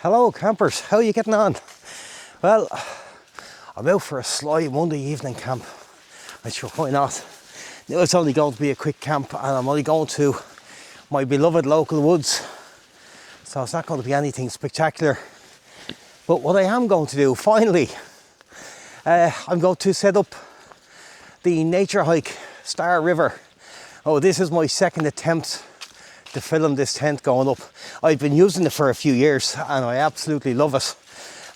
Hello campers, how are you getting on? Well, I'm out for a sly Monday evening camp. I'm sure why not. Now it's only going to be a quick camp and I'm only going to my beloved local woods. So it's not going to be anything spectacular. But what I am going to do, finally, I'm going to set up the Naturehike Star River. Oh, this is my second attempt to film this tent going up. I've been using it for a few years and I absolutely love it.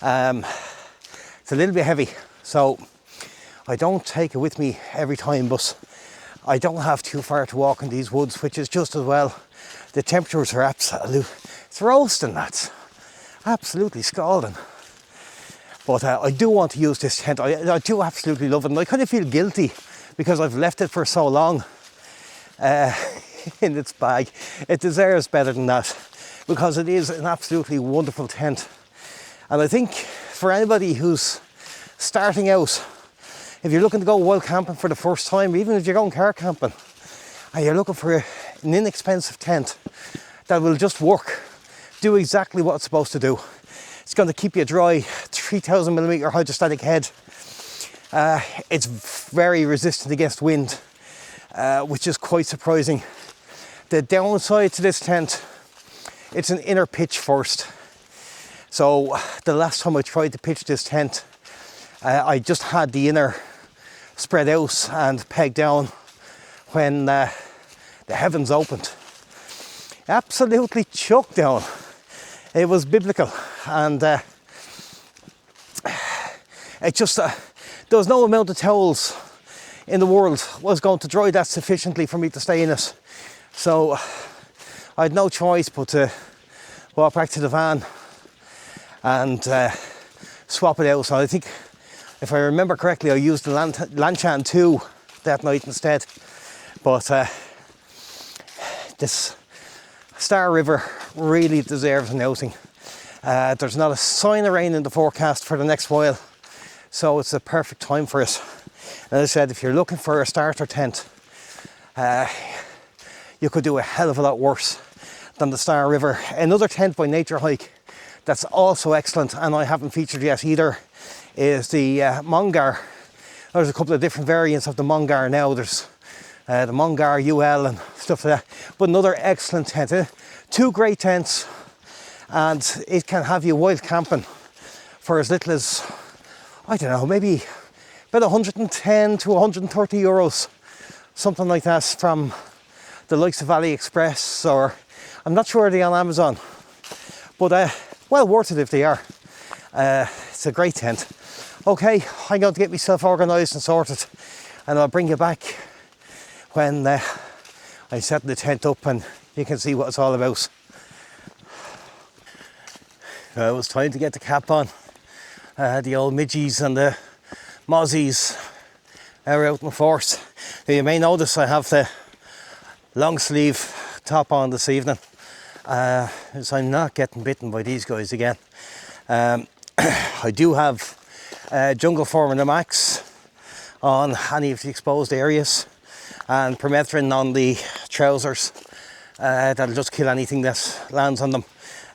It's a little bit heavy, so I don't take it with me every time, but I don't have too far to walk in these woods, which is just as well. The temperatures are it's roasting, lads. Absolutely scalding. But I do want to use this tent. I do absolutely love it, and I kind of feel guilty because I've left it for so long in its bag. It deserves better than that because it is an absolutely wonderful tent. And I think for anybody who's starting out, if you're looking to go wild camping for the first time, even if you're going car camping and you're looking for an inexpensive tent that will just work, do exactly what it's supposed to do. It's going to keep you dry, 3000mm hydrostatic head. It's very resistant against wind, which is quite surprising. The downside to this tent, it's an inner pitch first. So the last time I tried to pitch this tent, I just had the inner spread out and pegged down when the heavens opened. Absolutely chucked down. It was biblical, and it just there was no amount of towels in the world was going to dry that sufficiently for me to stay in it. So I had no choice but to walk back to the van and swap it out. So I think, if I remember correctly, I used the Lanchan 2 that night instead. But this Star River really deserves an outing. There's not a sign of rain in the forecast for the next while, so it's the perfect time for it. And as I said, if you're looking for a starter tent, you could do a hell of a lot worse than the Star River. Another tent by Naturehike that's also excellent, and I haven't featured yet either, is the Mongar. There's a couple of different variants of the Mongar now. There's the Mongar UL and stuff like that. But another excellent tent. Two great tents, and it can have you wild camping for as little as, I don't know, maybe about 110 to 130 euros, something like that, from the likes of AliExpress, or I'm not sure they're on Amazon, but well worth it if they are. It's a great tent. Okay, I'm going to get myself organised and sorted, and I'll bring you back when I'm setting the tent up and you can see what it's all about. It was time to get the cap on. The old midges and the mozzies are out in force. Now you may notice I have the long sleeve top on this evening, so I'm not getting bitten by these guys again. I do have Jungle Formula Max on any of the exposed areas, and permethrin on the trousers. That'll just kill anything that lands on them,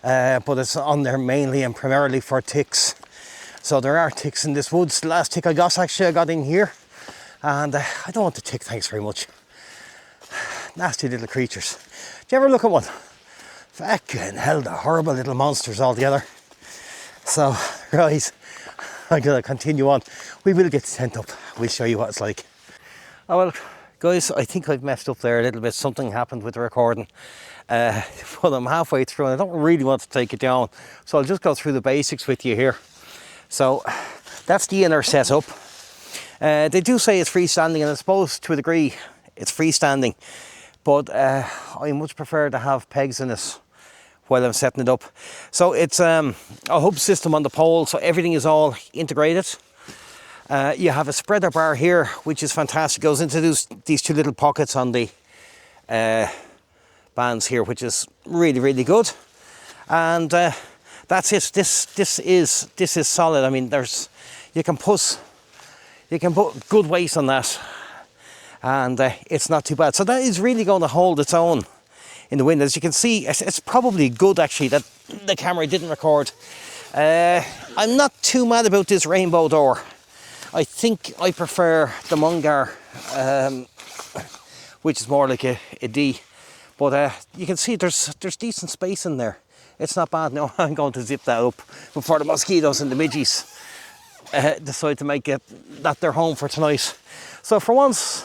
but it's on there mainly and primarily for ticks. So there are ticks in this woods. The last tick I got in here, and I don't want the tick, thanks very much. Nasty little creatures. Do you ever look at one? Fucking hell, they're horrible little monsters altogether. So, right, I'm gonna continue on. We will get the tent up. We'll show you what it's like. Oh well, guys, I think I've messed up there a little bit. Something happened with the recording. But I'm halfway through and I don't really want to take it down. So I'll just go through the basics with you here. So that's the inner setup. They do say it's freestanding, and I suppose to a degree it's freestanding. But I much prefer to have pegs in it while I'm setting it up. So it's a hub system on the pole, so everything is all integrated. You have a spreader bar here, which is fantastic. Goes into these two little pockets on the bands here, which is really, really good. And that's it. This is solid. I mean, you can put good weight on that, and it's not too bad. So that is really going to hold its own in the wind. As you can see, it's probably good actually that the camera didn't record. I'm not too mad about this rainbow door. I think I prefer the Mungar, which is more like a D. But you can see there's decent space in there. It's not bad. Now I'm going to zip that up before the mosquitoes and the midges decide to make that their home for tonight. So for once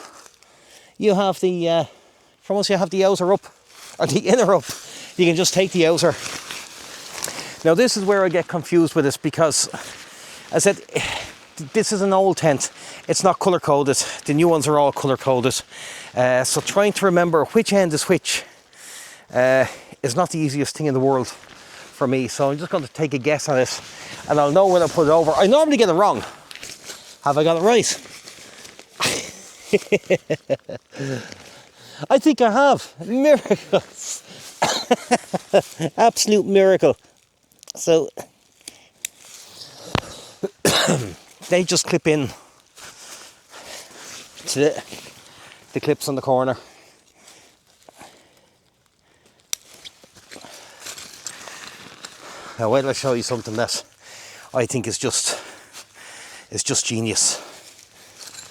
you have the outer up, or the inner up. You can just take the outer. Now this is where I get confused with this, because I said this is an old tent. It's not colour coded. The new ones are all colour coded. So trying to remember which end is which is not the easiest thing in the world for me. So I'm just going to take a guess on it, and I'll know when I put it over. I normally get it wrong. Have I got it right? I think I have. Miracles. Absolute miracle. So they just clip in to the clips on the corner. Now wait till I show you something that I think is just genius.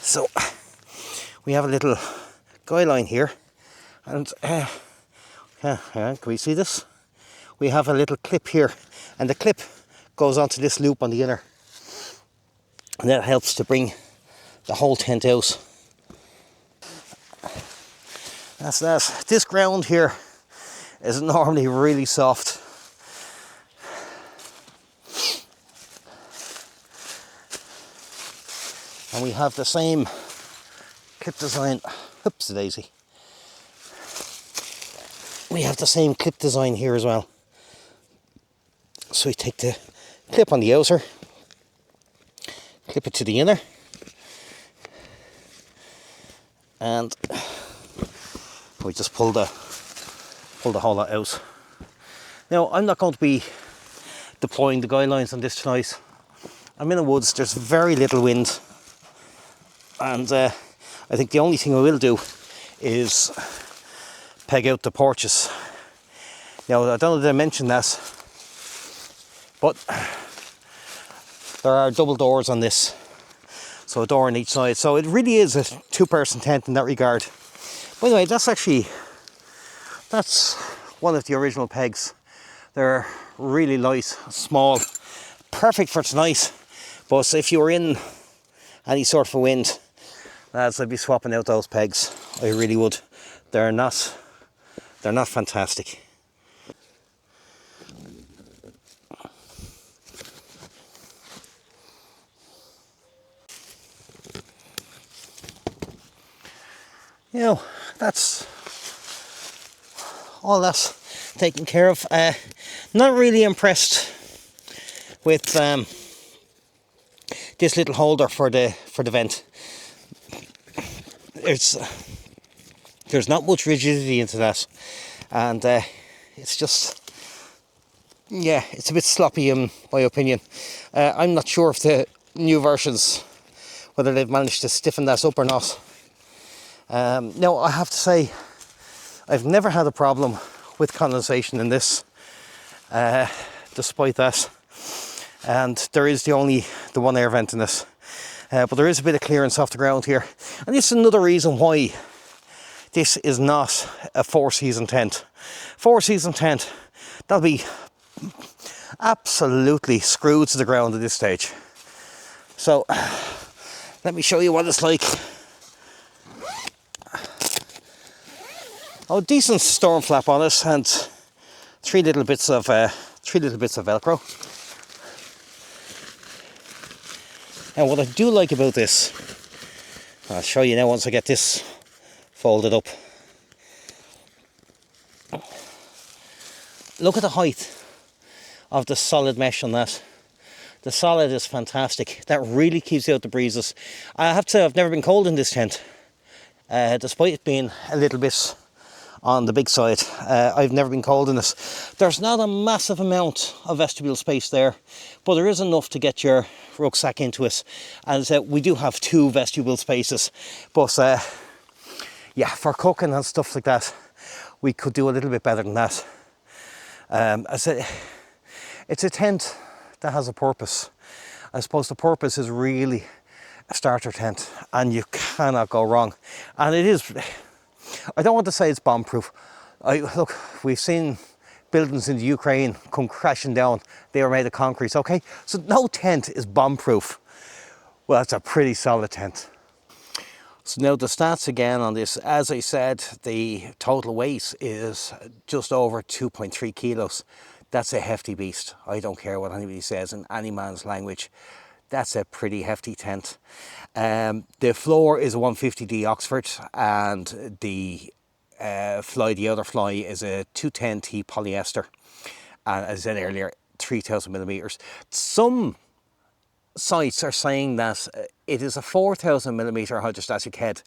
So we have a little guy line here, and can we see this? We have a little clip here, and the clip goes onto this loop on the inner, and that helps to bring the whole tent out. That's that. This ground here is normally really soft. And we have the same clip design. Oops, daisy. We have the same clip design here as well. So we take the clip on the outer, clip it to the inner, and we just pull the whole lot out. Now I'm not going to be deploying the guy lines on this tonight. I'm in the woods. There's very little wind, and I think the only thing I will do is peg out the porches. Now I don't know if I mentioned that, but there are double doors on this, so a door on each side. So it really is a two-person tent in that regard. By the way, that's one of the original pegs. They're really light, small, perfect for tonight. But if you were in any sort of a wind, lads, I'd be swapping out those pegs. I really would. They're not fantastic. You know, that's all that's taken care of. Not really impressed with this little holder for the vent. There's not much rigidity into that, and it's just, yeah, it's a bit sloppy in my opinion. I'm not sure if the new versions, whether they've managed to stiffen that up or not. Now I have to say, I've never had a problem with condensation in this, despite that. And there is the one air vent in this, but there is a bit of clearance off the ground here. And this is another reason why this is not a 4-season tent. 4-season tent, that'll be absolutely screwed to the ground at this stage. So let me show you what it's like. Oh, decent storm flap on it, and three little bits of Velcro. And what I do like about this, I'll show you now once I get this folded up. Look at the height of the solid mesh on that. The solid is fantastic. That really keeps out the breezes. I have to say, I've never been cold in this tent, despite it being a little bit on the big side. I've never been cold in this. There's not a massive amount of vestibule space there, but there is enough to get your rucksack into it. And we do have 2 vestibule spaces, but yeah, for cooking and stuff like that, we could do a little bit better than that. I said, it's a tent that has a purpose. I suppose the purpose is really a starter tent, and you cannot go wrong. And it is, I don't want to say it's bomb proof. Look, we've seen buildings in the Ukraine come crashing down. They were made of concrete, okay? So no tent is bomb proof. Well, that's a pretty solid tent. So now the stats again on this, as I said, the total weight is just over 2.3 kilos. That's a hefty beast. I don't care what anybody says in any man's language. That's a pretty hefty tent. The floor is a 150D Oxford, and the the other fly is a 210T polyester. And as I said earlier, 3,000 millimeters. Some sites are saying that it is a 4,000 millimeter hydrostatic head.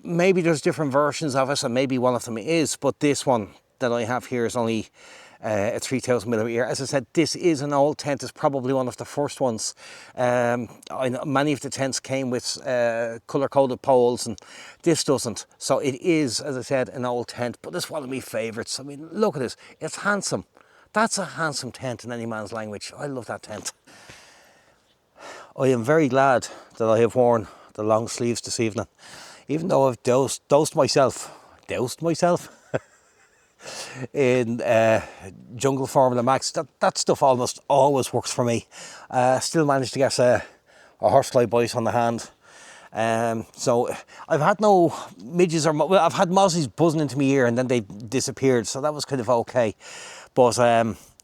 Maybe there's different versions of it, and maybe one of them is, but this one that I have here is only a 3,000 millimeter. As I said, this is an old tent. It's probably one of the first ones. I know many of the tents came with colour-coded poles, and this doesn't. So it is, as I said, an old tent, but it's one of my favourites. I mean, look at this. It's handsome. That's a handsome tent in any man's language. I love that tent. I am very glad that I have worn the long sleeves this evening, even though I've doused myself in Jungle Formula Max. That stuff almost always works for me. Still managed to get a horsefly bite on the hand. So I've had no midges or well, I've had mozzies buzzing into my ear and then they disappeared, so that was kind of okay. But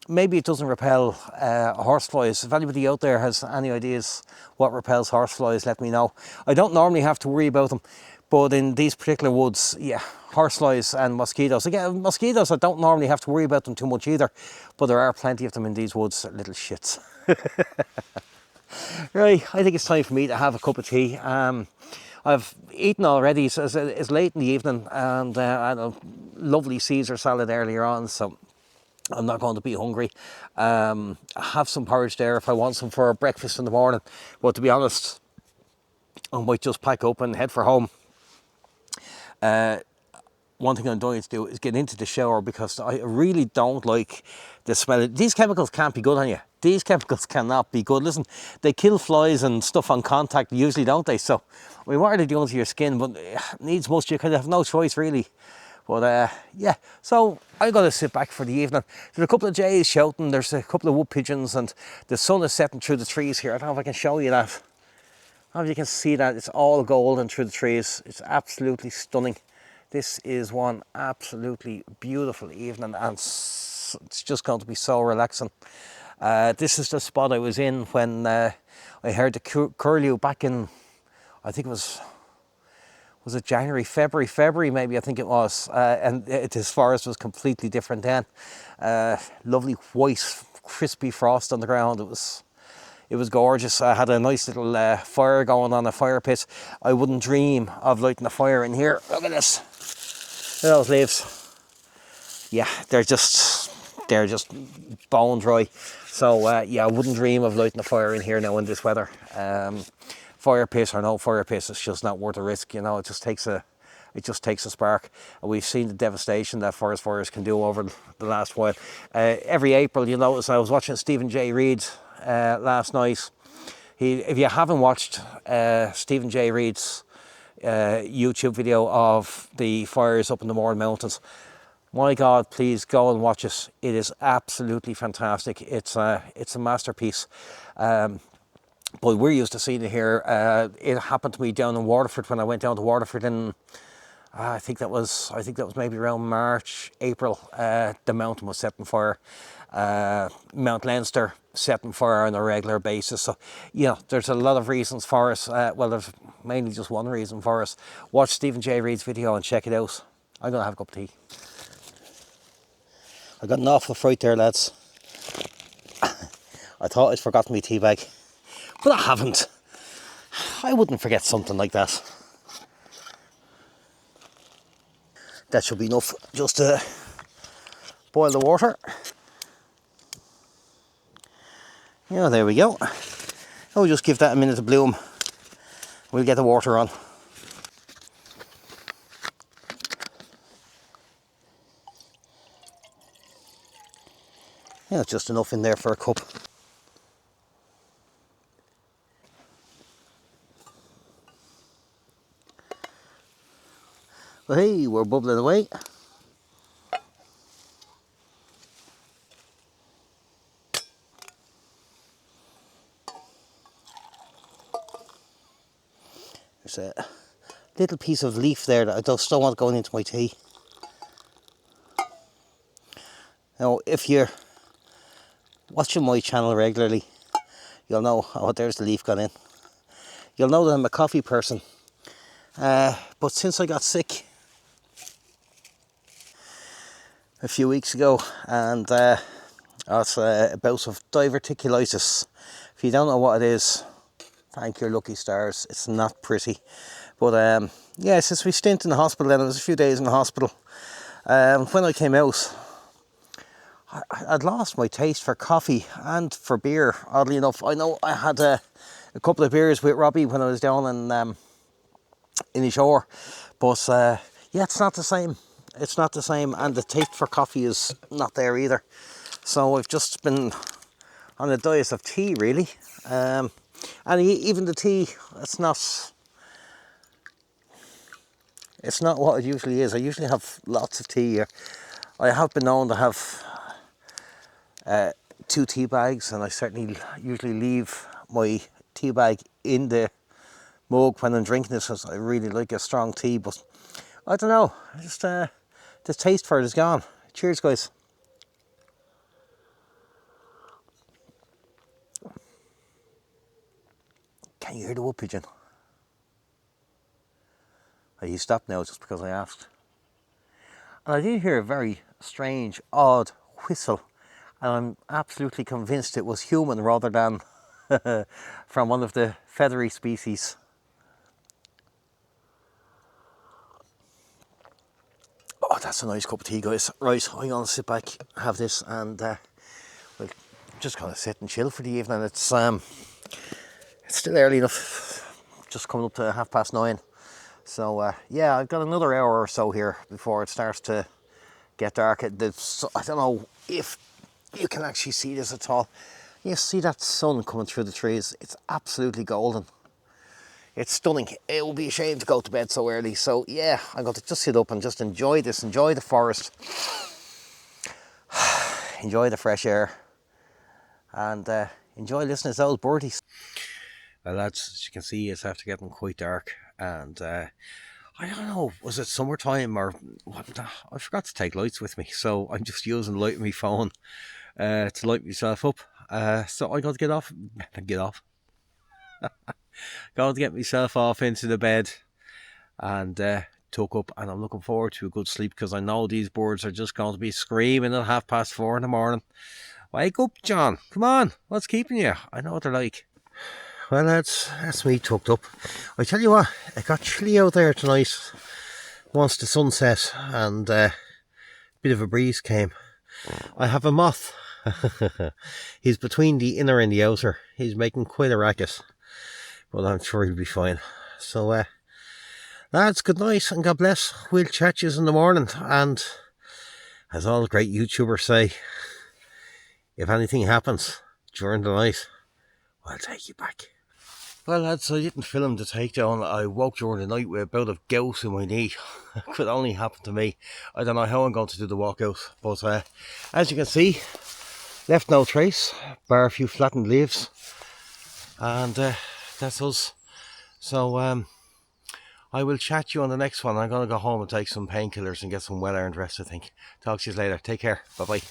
maybe it doesn't repel horseflies. If anybody out there has any ideas what repels horseflies, let me know. I don't normally have to worry about them, but in these particular woods, yeah, horseflies and mosquitoes. Again, mosquitoes, I don't normally have to worry about them too much either, but there are plenty of them in these woods, little shits. Right, I think it's time for me to have a cup of tea. I've eaten already, so it's late in the evening, and I had a lovely Caesar salad earlier on, so I'm not going to be hungry. I have some porridge there if I want some for breakfast in the morning, but to be honest, I might just pack up and head for home. One thing I'm dying to do is get into the shower, because I really don't like the smell. These chemicals can't be good on you. These chemicals cannot be good. Listen, they kill flies and stuff on contact usually, don't they? So, I mean, what are they doing to your skin? But needs must, you kind of have no choice really. But yeah, so I'm going to sit back for the evening. There's a couple of jays shouting, there's a couple of wood pigeons, and the sun is setting through the trees here. I don't know if I can show you that. I don't know if you can see that. It's all golden through the trees. It's absolutely stunning. This is one absolutely beautiful evening, and it's just going to be so relaxing. This is the spot I was in when I heard the curlew back in, I think it was it January, February maybe, I think it was. And this forest was completely different then. Lovely white, crispy frost on the ground. It was gorgeous. I had a nice little fire going on, a fire pit. I wouldn't dream of lighting a fire in here. Look at this. Look at those leaves. Yeah, they're just bone dry. So yeah, I wouldn't dream of lighting a fire in here now in this weather. Fire pit or no fire pit, it's just not worth the risk. You know, it just takes a spark. And we've seen the devastation that forest fires can do over the last while. Every April, you notice, I was watching Stephen J. Reid last night. If you haven't watched Stephen J. Reid's YouTube video of the fires up in the Mourne Mountains, my God, please go and watch it. It is absolutely fantastic. It's a masterpiece. But we're used to seeing it here. It happened to me down in Waterford when I went down to Waterford in, I think that was maybe around March, April. The mountain was set on fire. Mount Leinster set on fire on a regular basis. So, you know, there's a lot of reasons for us. Well, there's mainly just one reason for us. Watch Stephen J. Reid's video and check it out. I'm going to have a cup of tea. I got an awful fright there, lads. I thought I'd forgotten my tea bag, but I haven't. I wouldn't forget something like that. That should be enough just to boil the water. Yeah, there we go. I'll just give that a minute to bloom. We'll get the water on. Yeah, just enough in there for a cup. Well, hey, we're bubbling away. There's a little piece of leaf there that I just don't want going into my tea. Now, if you're watching my channel regularly, you'll know, oh, there's the leaf gone in. You'll know that I'm a coffee person. But since I got sick a few weeks ago, and it's a bout of diverticulitis. If you don't know what it is, thank your lucky stars. It's not pretty. But yeah, since we stint in the hospital, then it was a few days in the hospital. When I came out, I'd lost my taste for coffee and for beer, oddly enough. I know I had a couple of beers with Robbie when I was down in the shore, but yeah, it's not the same. It's not the same, and the taste for coffee is not there either. So I've just been on a diet of tea, really. And even the tea, it's not what it usually is. I usually have lots of tea. I have been known to have 2 tea bags, and I certainly usually leave my tea bag in the mug when I'm drinking this, because I really like a strong tea. But I don't know, just the taste for it is gone. Cheers, guys. Can you hear the wood pigeon? He stopped now just because I asked. And I did hear a very strange, odd whistle, and I'm absolutely convinced it was human rather than from one of the feathery species. Oh, that's a nice cup of tea, guys. Right, I'm gonna sit back, have this, and we'll just gonna sit and chill for the evening. It's still early enough, just coming up to 9:30. So yeah, I've got another hour or so here before it starts to get dark. I don't know if you can actually see this at all. You see that sun coming through the trees? It's absolutely golden. It's stunning. It will be a shame to go to bed so early. So yeah, I'm going to just sit up and just enjoy this, enjoy the forest, enjoy the fresh air, and enjoy listening to those birdies. Well, lads, as you can see, it's after getting quite dark, and I don't know, was it summertime or what? I forgot to take lights with me, so I'm just using the light on my phone to light myself up. So I got to get off. Got to get myself off into the bed and tuck up, and I'm looking forward to a good sleep, because I know these birds are just going to be screaming at 4:30 in the morning. Wake up, John. Come on. What's keeping you? I know what they're like. Well, that's me tucked up. I tell you what, it got chilly out there tonight once the sun set and a bit of a breeze came. I have a moth. He's between the inner and the outer. He's making quite a racket, but I'm sure he'll be fine. So lads, good night and God bless. We'll chat you in the morning, and as all the great YouTubers say, if anything happens during the night, I'll take you back. Well, lads, I didn't film the takedown. I woke during the night with a bout of gout in my knee. It could only happen to me. I don't know how I'm going to do the walkout, but as you can see, left no trace, bar a few flattened leaves, and that's us. So I will chat you on the next one. I'm going to go home and take some painkillers and get some well-earned rest, I think. Talk to you later. Take care. Bye-bye.